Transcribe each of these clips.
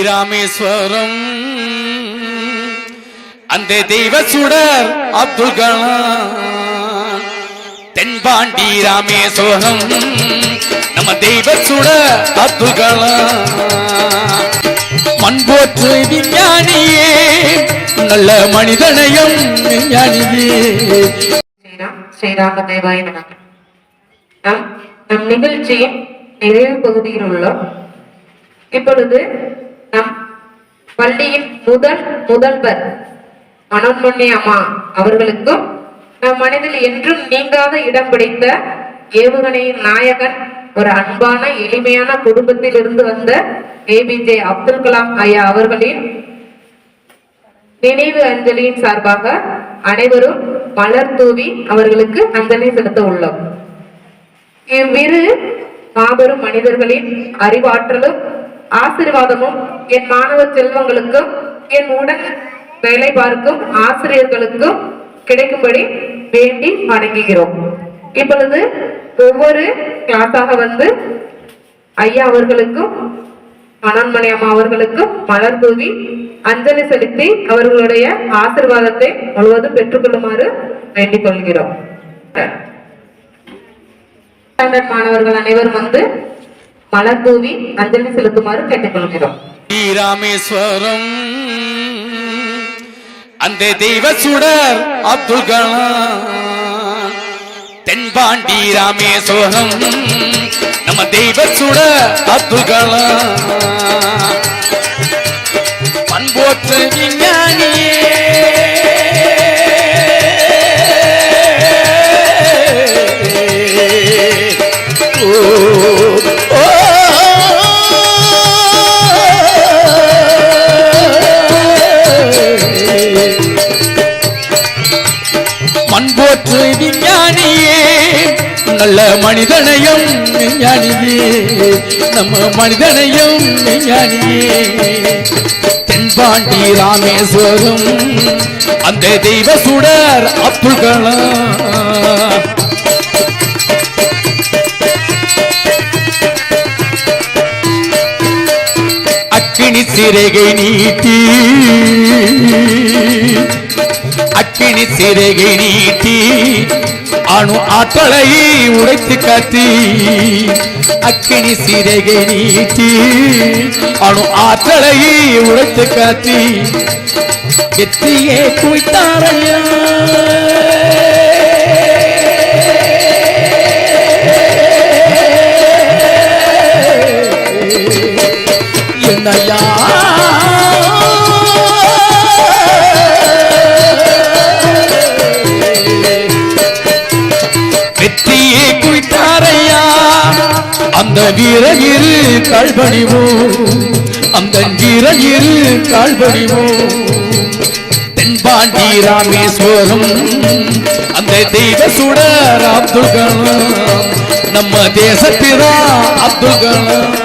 ராமேஸ்வரம் அந்த தெய்வ சுடர் அப்துல் கலாம் தென்பாண்டி ராமேஸ்வரம் நம்ம தெய்வ சுடர் அப்துல் கலாம் மண்போற்று விஞ்ஞானியே நல்ல மனிதனையும் விஞ்ஞானியே. ஸ்ரீராம தேவாய நமக. நம் நிகழ்ச்சியின் நிறைவு பகுதியில் உள்ளோம். இப்பொழுது நம் பள்ளியின் முதல்வர் மனோன்மணி அம்மா அவர்களுக்கும் நம் மனதில் என்றும் நீங்காத இடம் பிடித்த ஏவுகணையின் நாயகன், ஒரு அன்பான எளிமையான குடும்பத்தில் இருந்து வந்த APJ அப்துல் கலாம் ஐயா அவர்களின் நினைவு அஞ்சலியின் சார்பாக அனைவரும் மலர் தூவி அவர்களுக்கு அஞ்சலி செலுத்த உள்ளோம். இவ்விரு மாபெரும் மனிதர்களின் அறிவாற்றலும் ஆசீர்வாதமும் என் மாணவ செல்வங்களுக்கும் என் உடன் வேலை பார்க்கும் ஆசிரியர்களுக்கும் கிடைக்கும்படி வேண்டி வணங்குகிறோம். இப்பொழுது ஒவ்வொரு கிளாஸாக வந்து ஐயா அவர்களுக்கும் மனோன்மணி அம்மா அவர்களுக்கும் மலர் தூவி அஞ்சலி செலுத்தி அவர்களுடைய ஆசீர்வாதத்தை முழுவதும் பெற்றுக்கொள்ளுமாறு வேண்டிக் கொள்கிறோம். மாணவர்கள் அனைவரும் வந்து மலர் தூவி அஞ்சலி செலுத்துமாறு கேட்டுக்கொள்கிறோம். ராமேஸ்வரம் அந்த தெய்வ சுடர் அப்துல் கலாம் தென்பாண்டி ராமேஸ்வரம் நம்ம தெய்வ சுடர் அப்துல் கலாம் பண்போற்று விஞ்ஞானியே மண்போற்று விஞ்ஞானியே நல்ல மனிதனையும் விஞ்ஞானியே நம்ம மனிதனையும் விஞ்ஞானியே தென்பாண்டி ராமேஸ்வரம் அந்த தெய்வ சுடர் அப்துல் கலாம் அக்கினி சிறகை நீட்டி அக்கினி சிறகை நீட்டி அணு ஆற்றலை உடைத்து காட்டி அக்கினி சிறகை நீட்டி அணு ஆற்றலை உடைத்து காட்டி வெற்றியே குவித்தாரையா என்னையா வெற்றியே குவித்தாரையா அந்த வீரகிரு கால்பணிவோம் அந்த வீரகிரு கால்பணிவோம் தென்பாண்டி ராமேஸ்வரம் அந்த தெய்வ சுடர் அப்துல் கலாம் நம்ம தேசத்திரா அப்துல் கலாம்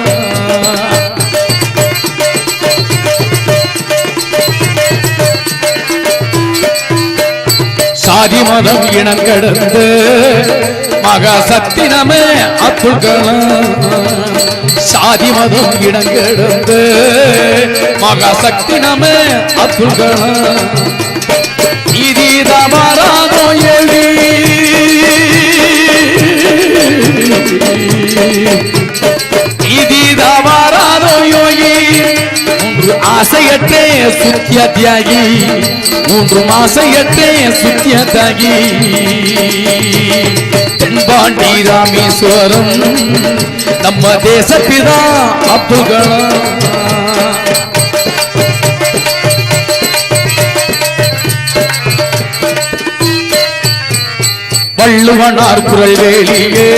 சாதி மதம் இனம் கடந்து மகாசக்தி நம அப்துல் கலாம் சாதி மதம் இனம் கடந்து மகாசக்தி நம அப்துல் கலாம் நீதி தவறாதோ எழுதி நீதி தவறாதோ யோகி மூன்று ஆசையற்றே சுத்திய தியாகி மூன்று மாசையற்றே சுத்திய தியாகி தென்பாண்டி ராமேஸ்வரம் நம்ம தேசப்பிதா அப்துல் கலாம் வள்ளுவனார் குரல் வேலியே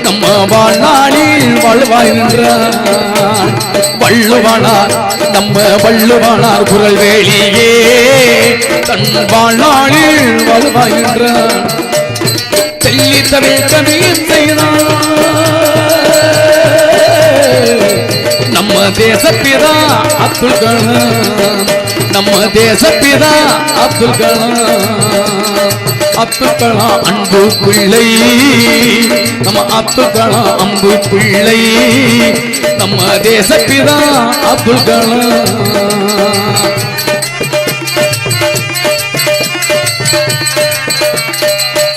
நம்ம வாழ்நாளில் வாழ்வாய் நின்றான் வள்ளுவனார் நம்ம வள்ளுவனார் குரல் வேலியே தன் வாழ்நாளில் வாழ்வாய் நின்றான் தெல்லி தமிழ் கவியும் செய்தான் நம்ம தேசப்பிதா அப்துல் கலாம் நம்ம தேசப்பிதா அப்துல் கலாம் அப்துல் கலாம் அன்பு பிள்ளை, நம்ம அப்துல் கலாம் அன்பு பிள்ளை, நம்ம தேசப்பிதா அப்துல் கலாம்.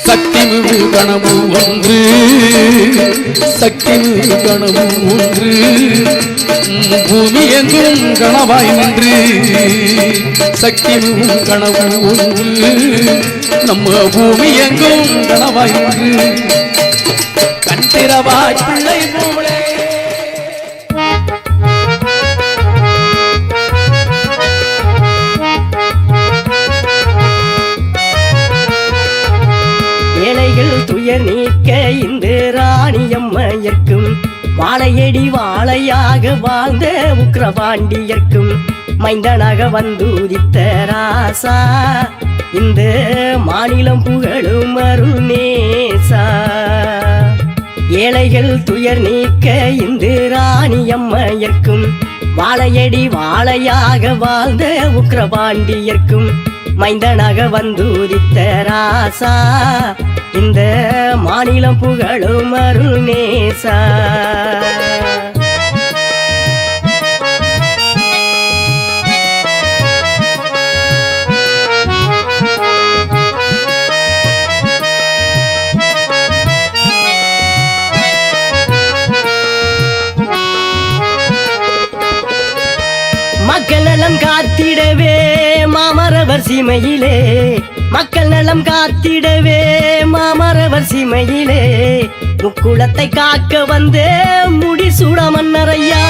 சக்திமிகு கனவு ஒன்று, சக்திமிகு கனவு ஒன்று, பூமி எங்கும் கனவாய் நின்று. சக்திமிகு கனவு ஒன்று, நம்ம பூமி எங்கும் கனவாய் நின்று. கண்டிரவாய் பிள்ளை போலே துயர் நீக்க இந்த ராணியம்மையர்க்கும், வாழையடி வாழையாக வாழ்ந்த உக்கிரபாண்டியர்க்கும், மைந்தனாக வந்துதித்த ராசா இந்த மாநிலம் புகழும் அருள் நேசா. ஏழைகள் துயர் நீக்க இந்த ராணியம்மையர்க்கும், வாழையடி வாழையாக வாழ்ந்த உக்கிரபாண்டியர்க்கும், மைந்தனாக வந்துதித்த ராசா இந்த மாநிலம் புகழும் அருள் நேசா. மக்கள் நலம் காத்திடவே மாமரவர் சீமையிலே, மக்கள் நலம் காத்திடவே மாமரவர் சீமையிலே, முக்குளத்தை காக்க வந்த முடிசூட மன்னரையா.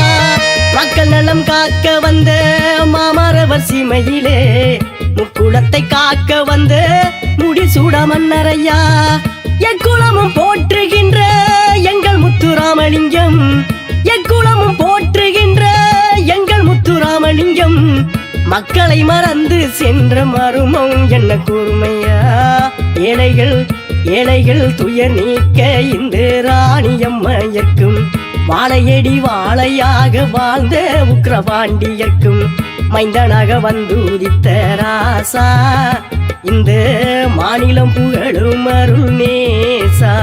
மக்கள் நலம் காக்க வந்த மாமரவர் சீமையிலே, முக்குளத்தை காக்க வந்த முடிசூட மன்னரையா. எக்குளமும் போற்றுகின்ற எங்கள் முத்துராமலிங்கம், எக்குளமும் போற்றுகின்ற எங்கள் முத்துராமலிங்கம், மக்களை மறந்து சென்ற மருமம் என்ன கூர்மையா. ஏழைகள் ஏழைகள் துயர் நீக்க இந்த ராணியம்மையர்க்கும், வாழையடி வாழையாக வாழ்ந்த உக்கிரபாண்டியர்க்கும், மைந்தனாக வந்துதித்த ராசா இந்த மாநிலம் புகழும் அருள் நேசா.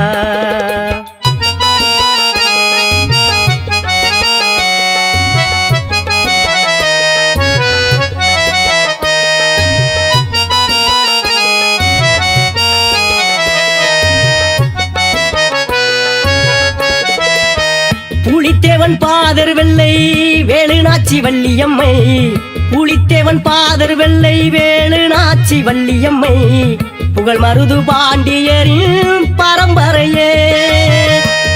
புலித்தேவன் பாதர் வெள்ளை வேலுநாச்சி வள்ளியம்மை, புலித்தேவன் பாதர் வெள்ளை வேலுநாச்சி வள்ளியம்மை, புகழ் மருது பாண்டியரின் பரம்பரையே.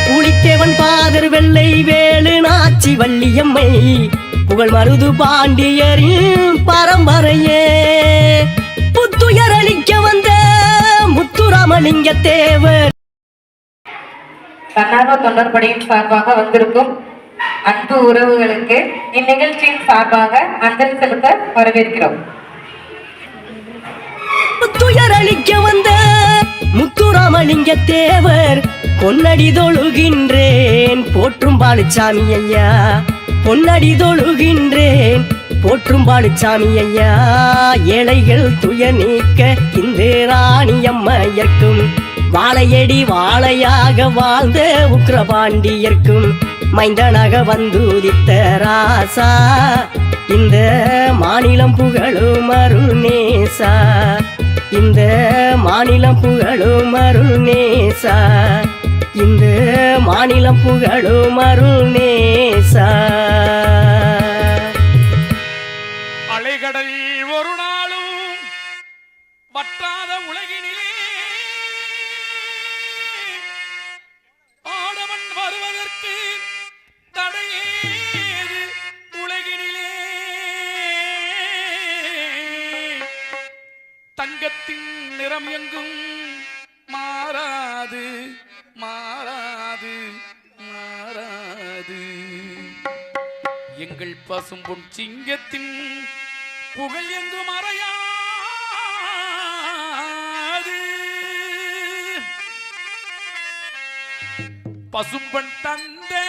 புலித்தேவன் பாதர் வெள்ளை வேலுநாச்சி வள்ளியம்மை, புகழ் மருது பாண்டியரின் பரம்பரையே. புத்துயரளிக்க வந்த முத்துராமலிங்க தேவர் தன்னார்வ தொண்டர்படையின் சார்பாக வந்திருக்கும் அன்பு உறவுகளுக்கு இந்நிகழ்ச்சியின் சார்பாக அஞ்சலி செலுத்த வரவேற்கிறோம். துயரளிக்க வந்த முத்துராமலிங்க தேவர் பொன்னடி தொழுகின்றேன் போற்றும் பாலுச்சாமி ஐயா, பொன்னடி தொழுகின்றேன் போற்றும் பாலுச்சாமி ஐயா. ஏழைகள் துயர் நீக்க இந்த ராணியம்மையர்க்கும், வாழையடி வாழையாக வாழ்ந்த உக்கிரபாண்டியர்க்கும், மைந்தனாக வந்துதித்த ராசா இந்த மாநிலம் புகழும் அருள் நேசா. இந்த மாநிலம் புகழும் அருள் நேசா. இந்த மாநிலம் புகழும் அருள் நேசா. அலைகடல் ஒரு நாளும் வற்றாத உலகினிலே ஆடவன் வருவதற்கு தடையேது உலகினிலே. தங்கத்தின் நிறம் எங்கும் மாறாது மாறாது மாறாது. எங்கள் பசும்பொன் சிங்கத்தின் புகழ் எங்கும் மறையாது. பசும்பொன் தந்தே